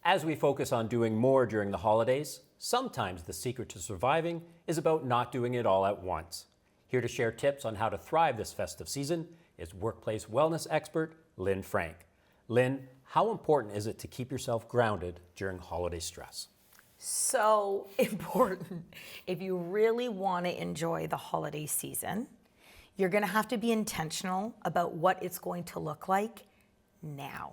As we focus on doing more during the holidays, sometimes the secret to surviving is about not doing it all at once. Here to share tips on how to thrive this festive season is workplace wellness expert Lyne Frank. Lyne, how important is it to keep yourself grounded during holiday stress? So important. If you really want to enjoy the holiday season, you're going to have to be intentional about what it's going to look like now.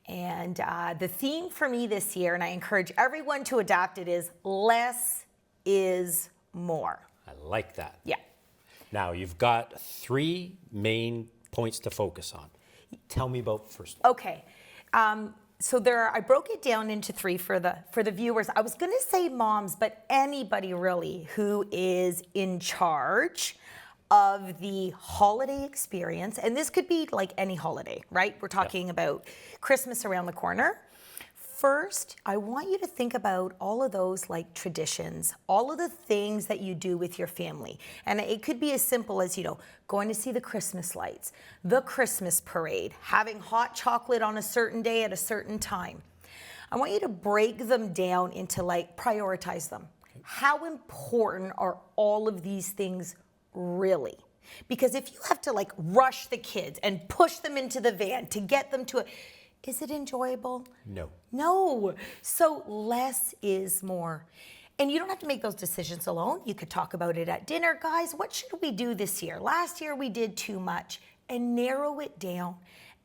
And the theme for me this year, and I encourage everyone to adapt it, is less is more. I like that. Yeah. Now, you've got 3 main points to focus on. Tell me about the first one. Okay. So I broke it down into 3 for the viewers. I was going to say moms, but anybody really who is in charge of the holiday experience, and this could be like any holiday, right? We're talking about Christmas around the corner. First, I want you to think about all of those like traditions, all of the things that you do with your family. And it could be as simple as, going to see the Christmas lights, the Christmas parade, having hot chocolate on a certain day at a certain time. I want you to break them down into prioritize them. Okay. How important are all of these things really? Because if you have to rush the kids and push them into the van to get them to is it enjoyable? No. So less is more. And you don't have to make those decisions alone. You could talk about it at dinner. Guys, what should we do this year? Last year we did too much. And narrow it down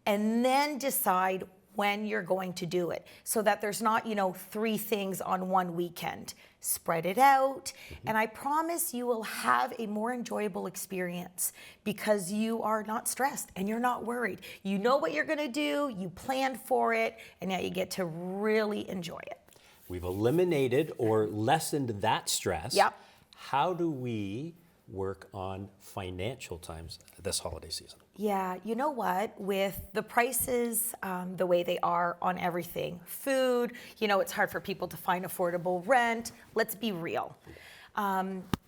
and then decide when you're going to do it so that there's not, 3 things on one weekend. Spread it out. Mm-hmm. And I promise you will have a more enjoyable experience because you are not stressed and you're not worried. You know what you're going to do, you planned for it, and now you get to really enjoy it. We've eliminated or lessened that stress. Yep. How do we work on financial times this holiday season? Yeah, you know what? With the prices the way they are on everything, food, it's hard for people to find affordable rent. Let's be real.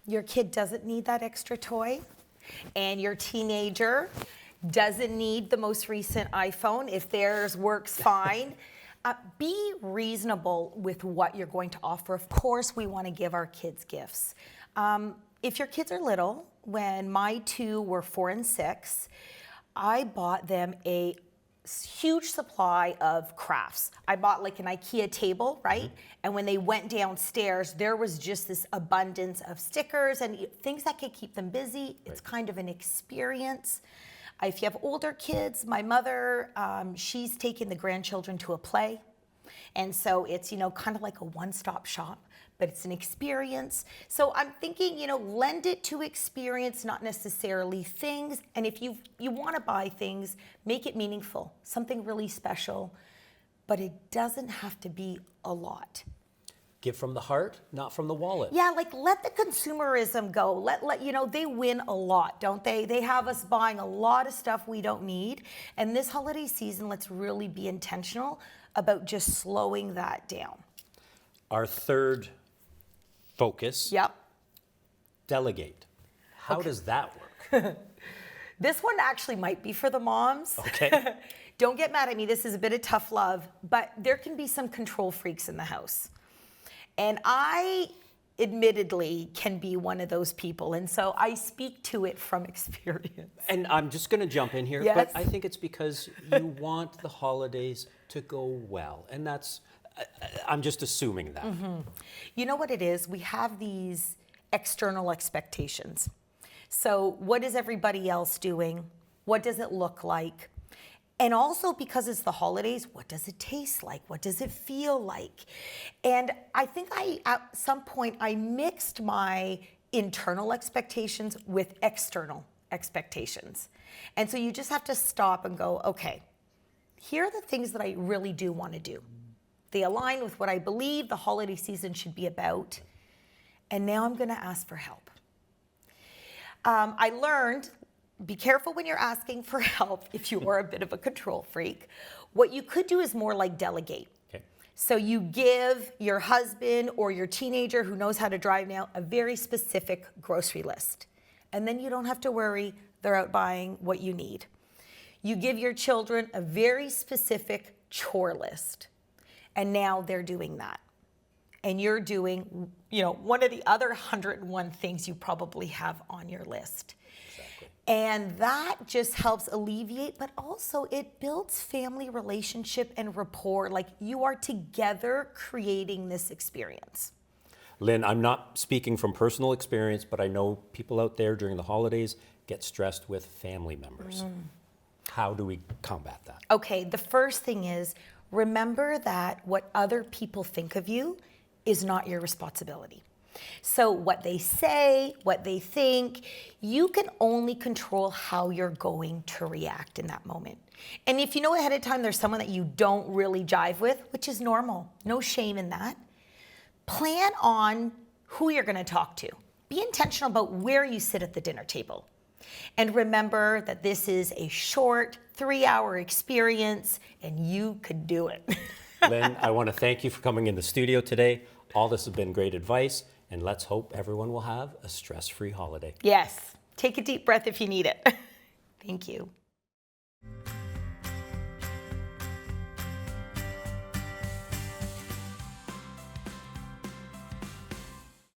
Your kid doesn't need that extra toy, and your teenager doesn't need the most recent iPhone if theirs works fine. Be reasonable with what you're going to offer. Of course, we want to give our kids gifts. If your kids are little, when my 2 were 4 and 6, I bought them a huge supply of crafts. I bought an IKEA table, right? Mm-hmm. And when they went downstairs, there was just this abundance of stickers and things that could keep them busy. It's kind of an experience. If you have older kids, my mother, she's taken the grandchildren to a play. And so it's, kind of like a one-stop shop, but it's an experience. So I'm thinking, lend it to experience, not necessarily things. And if you want to buy things, make it meaningful, something really special, but it doesn't have to be a lot. Give from the heart, not from the wallet. Yeah, let the consumerism go. Let they win a lot, don't they? They have us buying a lot of stuff we don't need. And this holiday season, let's really be intentional about just slowing that down. Our third focus. Yep. Delegate. How does that work? This one actually might be for the moms. Okay. Don't get mad at me. This is a bit of tough love, but there can be some control freaks in the house. And I admittedly can be one of those people. And so I speak to it from experience. And I'm just going to jump in here, yes. But I think it's because you want the holidays to go well. And I'm just assuming that. Mm-hmm. You know what it is? We have these external expectations. So what is everybody else doing? What does it look like? And also because it's the holidays, what does it taste like? What does it feel like? And I think at some point I mixed my internal expectations with external expectations. And so you just have to stop and go, okay, here are the things that I really do want to do. They align with what I believe the holiday season should be about. And now I'm going to ask for help. I learned, be careful when you're asking for help if you are a bit of a control freak. What you could do is more like delegate. Okay. So you give your husband or your teenager who knows how to drive now a very specific grocery list. And then you don't have to worry they're out buying what you need. You give your children a very specific chore list. And now they're doing that. And you're doing, one of the other 101 things you probably have on your list. Exactly. And that just helps alleviate, but also it builds family relationship and rapport. Like you are together creating this experience. Lynn, I'm not speaking from personal experience, but I know people out there during the holidays get stressed with family members. How do we combat that? Okay, the first thing is remember that what other people think of you is not your responsibility. So what they say, what they think, you can only control how you're going to react in that moment. And if you know ahead of time there's someone that you don't really jive with, which is normal, no shame in that, plan on who you're going to talk to. Be intentional about where you sit at the dinner table. And remember that this is a short 3-hour experience and you could do it. Lynn, I want to thank you for coming in the studio today. All this has been great advice, and let's hope everyone will have a stress-free holiday. Yes, take a deep breath if you need it. Thank you.